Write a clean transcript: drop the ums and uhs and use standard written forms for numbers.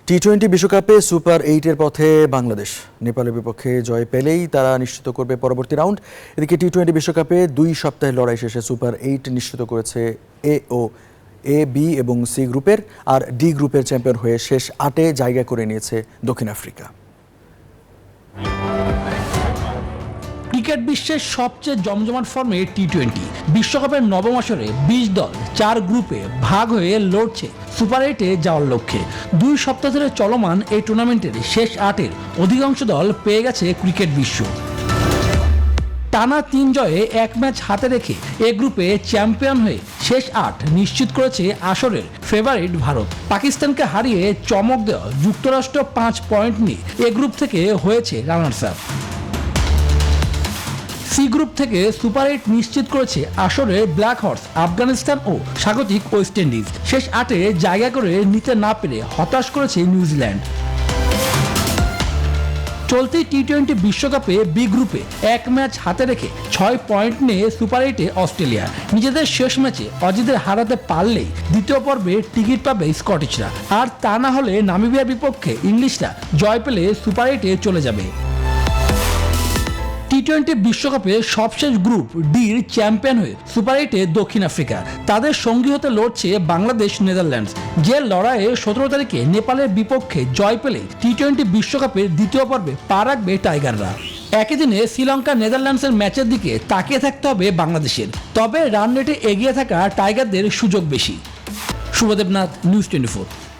টি-20 বিশ্বকাপে সুপার 8-এর পথে বাংলাদেশ। নেপালের বিপক্ষে জয় পেলেই তারা নিশ্চিত করবে পরবর্তী রাউন্ড। এদিকে টি-20 বিশ্বকাপে 2 সপ্তাহের লড়াই শেষে সুপার 8 নিশ্চিত করেছে এ, বি এবং সি গ্রুপের, আর ডি গ্রুপের চ্যাম্পিয়ন হয়ে শেষ 8-এ জায়গা করে নিয়েছে দক্ষিণ আফ্রিকা। ক্রিকেট বিশ্বের সবচেয়ে জমজমাট ফর্মে টি-20 বিশ্বকাপের নবম আসরে 20 দল 4 গ্রুপে ভাগ হয়ে লড়ছে সুপার 8-এ যাওয়ার লক্ষ্যে। 2 সপ্তাহ ধরে চলমান এই টুর্নামেন্টের শেষ 8-এর অধিকাংশ দল পেয়ে গেছে ক্রিকেট বিশ্ব। টানা 3 জয়ে 1 ম্যাচ হাতে রেখে এ গ্রুপে চ্যাম্পিয়ন হয়ে শেষ 8 নিশ্চিত করেছে আসরের ফেভারিট ভারত। পাকিস্তানকে হারিয়ে চমক দেওয়া যুক্তরাষ্ট্র 5 পয়েন্ট নিয়ে এ গ্রুপ থেকে হয়েছে রানার্স আপ। সি গ্রুপ থেকে সুপার 8 নিশ্চিত করেছে আসরে ব্ল্যাক হর্স আফগানিস্তান ও স্বাগতিক ওয়েস্ট ইন্ডিজ। শেষ 8-এ জায়গা করে নিতে না পেরে হতাশ করেছে নিউজিল্যান্ড। চলতি টি-20 বিশ্বকাপে বি গ্রুপে 1 ম্যাচ হাতে রেখে 6 পয়েন্ট নিয়ে সুপার 8-এ অস্ট্রেলিয়া। নিজেদের শেষ ম্যাচে অজিদের হারাতে পারলেই দ্বিতীয় পর্বে টিকিট পাবে স্কটিশরা, আর তা না হলে নামিবিয়ার বিপক্ষে ইংলিশরা জয় পেলে সুপার 8-এ চলে যাবে। টি-20 বিশ্বকাপে সবশেষ গ্রুপ ডির চ্যাম্পিয়ন হয়ে সুপার 8-এ দক্ষিণ আফ্রিকা। তাদের সঙ্গী হতে লড়ছে বাংলাদেশ নেদারল্যান্ডস, যে লড়াইয়ে 17 তারিখে নেপালের বিপক্ষে জয় পেলে টি-20 বিশ্বকাপের দ্বিতীয় পর্বে পা রাখবে টাইগাররা। একই দিনে শ্রীলঙ্কা নেদারল্যান্ডসের ম্যাচের দিকে তাকিয়ে থাকতে হবে বাংলাদেশের, তবে রান রেটে এগিয়ে থাকা টাইগারদের সুযোগ বেশি। শুভদেবনাথ, নিউজ 24।